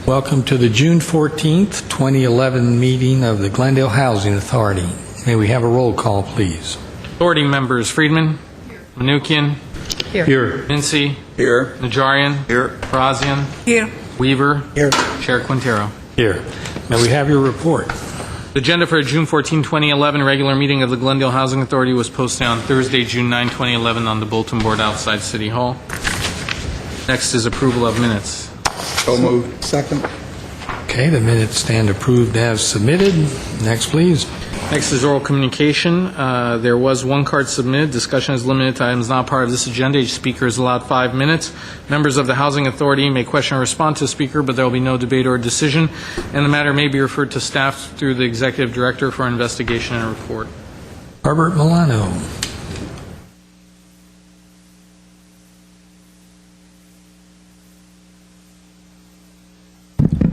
Welcome to the June 14th, 2011 meeting of the Glendale Housing Authority. May we have a roll call, please? Authority members: Friedman. Here. Manukian. Here. Mincy. Here. Najarian. Here. Parazian. Here. Weaver. Here. Chair Quintero. Here. May we have your report? The agenda for June 14, 2011 regular meeting of the Glendale Housing Authority was posted on Thursday, June 9, 2011 on the bulletin board outside City Hall. Next is approval of minutes. So moved. Second. Okay, the minutes stand approved as submitted. Next, please. Next is oral communication. There was one card submitted. Discussion is limited to items not part of this agenda. Each speaker is allowed 5 minutes. Members of the Housing Authority may question or respond to the speaker, but there will be no debate or decision, and the matter may be referred to staff through the Executive Director for investigation and report. Herbert Milano.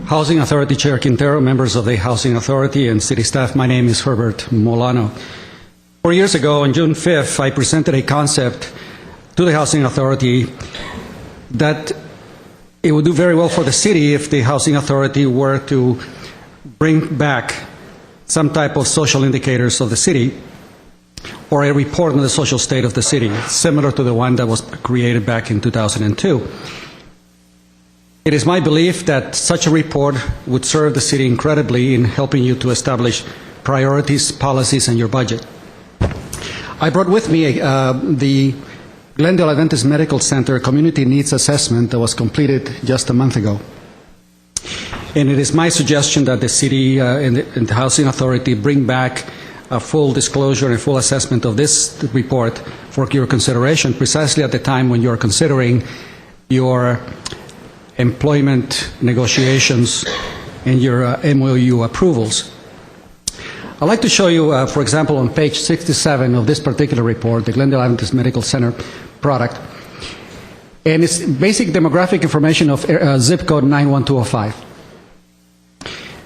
Housing Authority Chair Quintero, members of the Housing Authority, and city staff, my name is Herbert Molano. 4 years ago, on June 5th, I presented a concept to the Housing Authority that it would do very well for the city if the Housing Authority were to bring back some type of social indicators of the city or a report on the social state of the city, similar to the one that was created back in 2002. It is my belief that such a report would serve the city incredibly in helping you to establish priorities, policies, and your budget. I brought with me the Glendale Adventist Medical Center Community Needs Assessment that was completed just a month ago. And it is my suggestion that the city and the Housing Authority bring back a full disclosure and full assessment of this report for your consideration, precisely at the time when you're considering your employment negotiations and your MOU approvals. I'd like to show you, for example, on page 67 of this particular report, the Glendale Adventist Medical Center product, and it's basic demographic information of zip code 91205.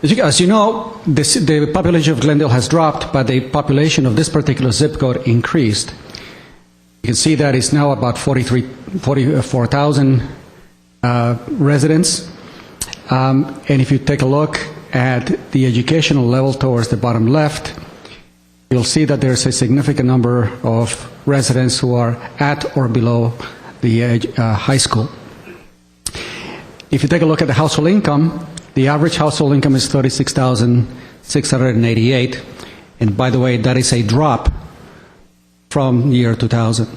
As you know, the population of Glendale has dropped, but the population of this particular zip code increased. You can see that it's now about 44,000 residents, and if you take a look at the educational level towards the bottom left, you'll see that there's a significant number of residents who are at or below the high school. If you take a look at the household income, the average household income is $36,688, and by the way, that is a drop from the year 2000.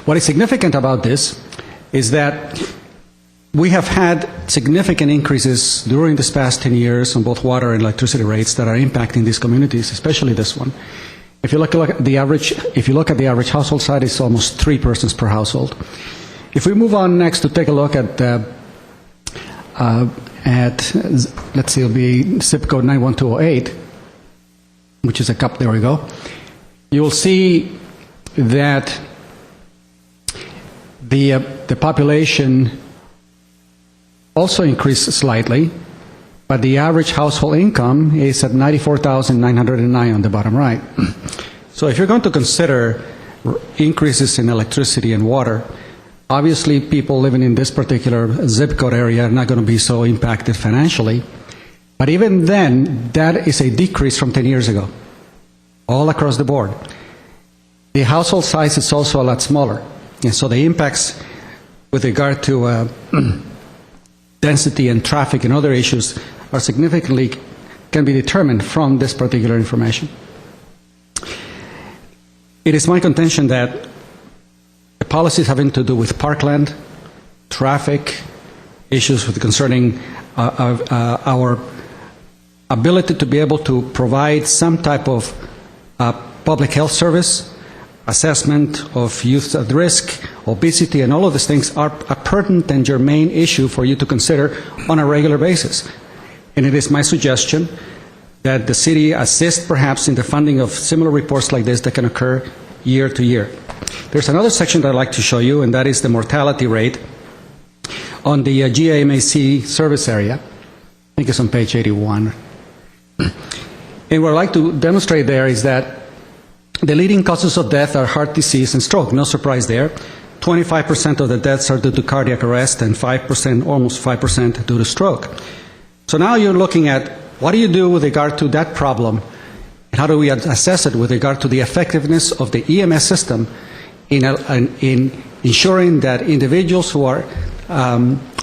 What is significant about this is that we have had significant increases during this past 10 years on both water and electricity rates that are impacting these communities, especially this one. If you look at the average household size, it's almost 3 persons per household. If we move on next to take a look at let's see, it'll be zip code 91208, which is a cup. There we go. You will see that the population also increased slightly, but the average household income is at $94,909 on the bottom right. So if you're going to consider increases in electricity and water, obviously people living in this particular zip code area are not going to be so impacted financially. But even then, that is a decrease from 10 years ago, all across the board. The household size is also a lot smaller. And so the impacts with regard to density and traffic and other issues are significantly, can be determined from this particular information. It is my contention that the policies having to do with parkland, traffic, issues with concerning our ability to be able to provide some type of public health service, assessment of youth at risk, obesity, and all of these things are a pertinent and germane issue for you to consider on a regular basis. And it is my suggestion that the city assist perhaps in the funding of similar reports like this that can occur year to year. There's another section that I'd like to show you, and that is the mortality rate on the GAMAC service area. I think it's on page 81. And what I'd like to demonstrate there is that the leading causes of death are heart disease and stroke. No surprise there. 25% of the deaths are due to cardiac arrest, and 5%, almost 5%, due to stroke. So now you're looking at what do you do with regard to that problem, and how do we assess it with regard to the effectiveness of the EMS system in ensuring that individuals who are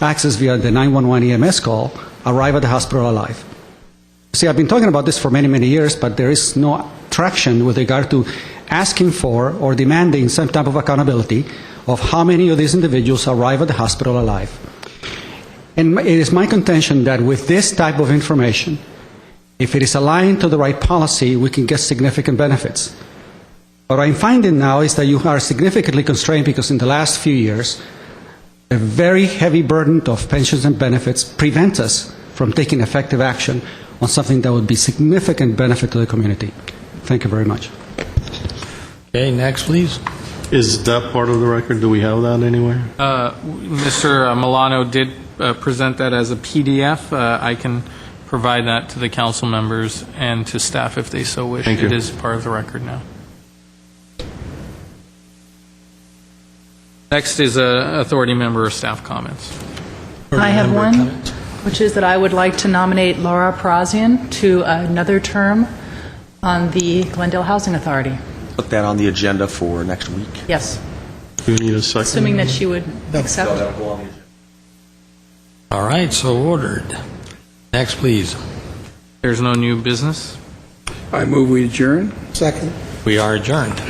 accessed via the 911 EMS call arrive at the hospital alive. See, I've been talking about this for many, many years, but there is no traction with regard to asking for or demanding some type of accountability of how many of these individuals arrive at the hospital alive. And it is my contention that with this type of information, if it is aligned to the right policy, we can get significant benefits. What I'm finding now is that you are significantly constrained because in the last few years, a very heavy burden of pensions and benefits prevents us from taking effective action on something that would be significant benefit to the community. Thank you very much. Okay, next, please. Is that part of the record? Do we have that anywhere? Mr. Milano did present that as a PDF. I can provide that to the council members and to staff if they so wish. Thank you. It is part of the record now. Next is authority member or staff comments. I have Member one, comments. which is that I would like to nominate Laura Parazian to another term on the Glendale Housing Authority. Put that on the agenda for next week. Yes, Do we need a second? assuming that she would accept. All right, so ordered. Next, please. There's no new business. I move we adjourn. Second. We are adjourned.